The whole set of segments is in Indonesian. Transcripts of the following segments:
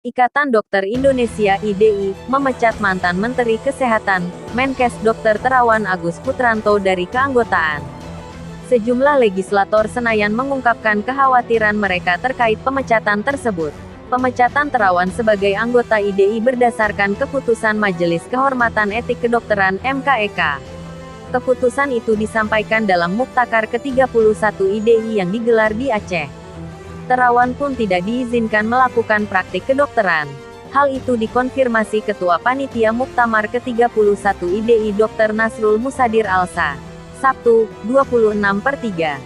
Ikatan Dokter Indonesia (IDI) memecat mantan Menteri Kesehatan, Menkes Dr. Terawan Agus Putranto dari keanggotaan. Sejumlah legislator Senayan mengungkapkan kekhawatiran mereka terkait pemecatan tersebut. Pemecatan Terawan sebagai anggota IDI berdasarkan keputusan Majelis Kehormatan Etik Kedokteran (MKEK). Keputusan itu disampaikan dalam Muktakar ke-31 IDI yang digelar di Aceh. Terawan pun tidak diizinkan melakukan praktik kedokteran. Hal itu dikonfirmasi Ketua Panitia Muktamar ke-31 IDI Dr. Nasrul Musadir Alsa, Sabtu, 26/3.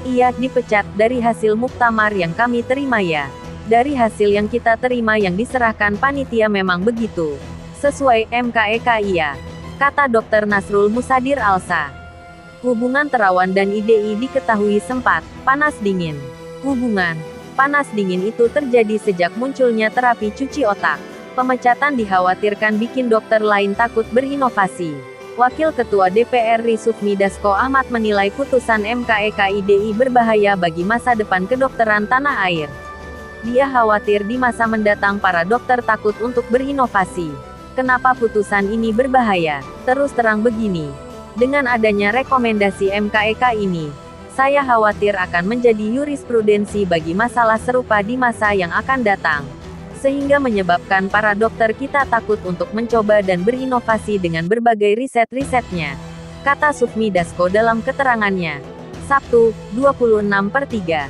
Ia dipecat dari hasil muktamar yang kami terima ya. Dari hasil yang kita terima yang diserahkan panitia memang begitu. Sesuai MKEK iya, kata Dr. Nasrul Musadir Alsa. Hubungan Terawan dan IDI diketahui sempat panas dingin. Hubungan panas dingin itu terjadi sejak munculnya terapi cuci otak. Pemecatan dikhawatirkan bikin dokter lain takut berinovasi. Wakil Ketua DPR RI Sufmi Dasko Ahmad menilai putusan MKEK IDI berbahaya bagi masa depan kedokteran tanah air. Dia khawatir di masa mendatang para dokter takut untuk berinovasi. Kenapa putusan ini berbahaya? Terus terang begini. Dengan adanya rekomendasi MKEK ini, saya khawatir akan menjadi jurisprudensi bagi masalah serupa di masa yang akan datang. Sehingga menyebabkan para dokter kita takut untuk mencoba dan berinovasi dengan berbagai riset-risetnya. Kata Sufmi Dasko dalam keterangannya. Sabtu, 26/3.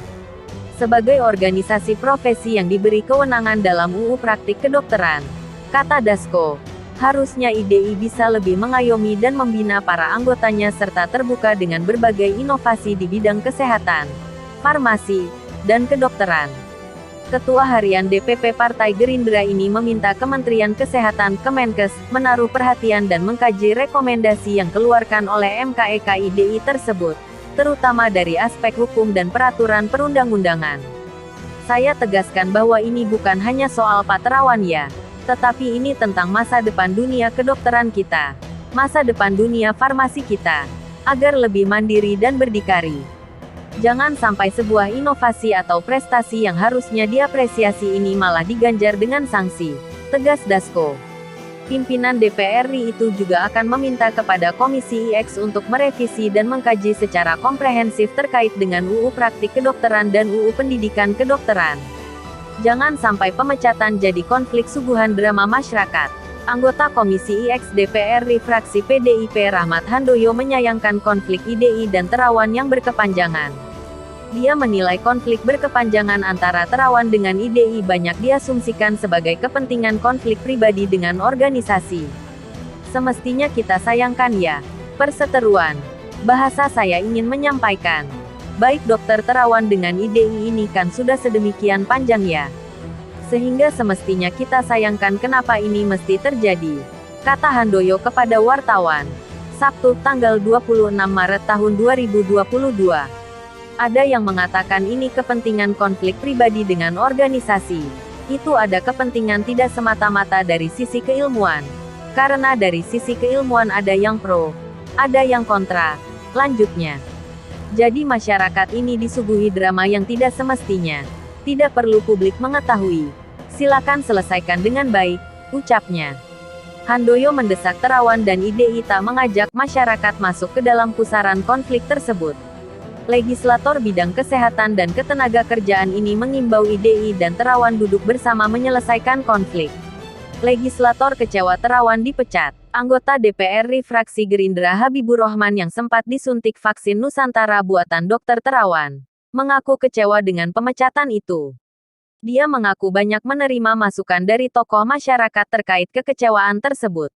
Sebagai organisasi profesi yang diberi kewenangan dalam UU Praktik Kedokteran, kata Dasko, harusnya IDI bisa lebih mengayomi dan membina para anggotanya serta terbuka dengan berbagai inovasi di bidang kesehatan, farmasi, dan kedokteran. Ketua Harian DPP Partai Gerindra ini meminta Kementerian Kesehatan Kemenkes menaruh perhatian dan mengkaji rekomendasi yang keluarkan oleh MKEK IDI tersebut, terutama dari aspek hukum dan peraturan perundang-undangan. Saya tegaskan bahwa ini bukan hanya soal Pak Terawan ya. Tetapi ini tentang masa depan dunia kedokteran kita, masa depan dunia farmasi kita, agar lebih mandiri dan berdikari. Jangan sampai sebuah inovasi atau prestasi yang harusnya diapresiasi ini malah diganjar dengan sanksi, tegas Dasko. Pimpinan DPR RI itu juga akan meminta kepada Komisi IX untuk merevisi dan mengkaji secara komprehensif terkait dengan UU Praktik Kedokteran dan UU Pendidikan Kedokteran. Jangan sampai pemecatan jadi konflik suguhan drama masyarakat. Anggota Komisi IX DPR RI fraksi PDIP Rahmat Handoyo menyayangkan konflik IDI dan Terawan yang berkepanjangan. Dia menilai konflik berkepanjangan antara Terawan dengan IDI banyak diasumsikan sebagai kepentingan konflik pribadi dengan organisasi. Semestinya kita sayangkan ya. Perseteruan. Bahasa saya ingin menyampaikan. Baik Dokter Terawan dengan IDI ini kan sudah sedemikian panjang ya. Sehingga semestinya kita sayangkan kenapa ini mesti terjadi. Kata Handoyo kepada wartawan. Sabtu, tanggal 26 Maret tahun 2022. Ada yang mengatakan ini kepentingan konflik pribadi dengan organisasi. Itu ada kepentingan tidak semata-mata dari sisi keilmuan. Karena dari sisi keilmuan ada yang pro, ada yang kontra. Lanjutnya. Jadi masyarakat ini disuguhi drama yang tidak semestinya. Tidak perlu publik mengetahui. Silakan selesaikan dengan baik, ucapnya. Handoyo mendesak Terawan dan IDI tak mengajak masyarakat masuk ke dalam pusaran konflik tersebut. Legislator bidang kesehatan dan ketenagakerjaan ini mengimbau IDI dan Terawan duduk bersama menyelesaikan konflik. Legislator kecewa Terawan dipecat. Anggota DPR RI fraksi Gerindra Habibur Rahman yang sempat disuntik vaksin Nusantara buatan Dr. Terawan, mengaku kecewa dengan pemecatan itu. Dia mengaku banyak menerima masukan dari tokoh masyarakat terkait kekecewaan tersebut.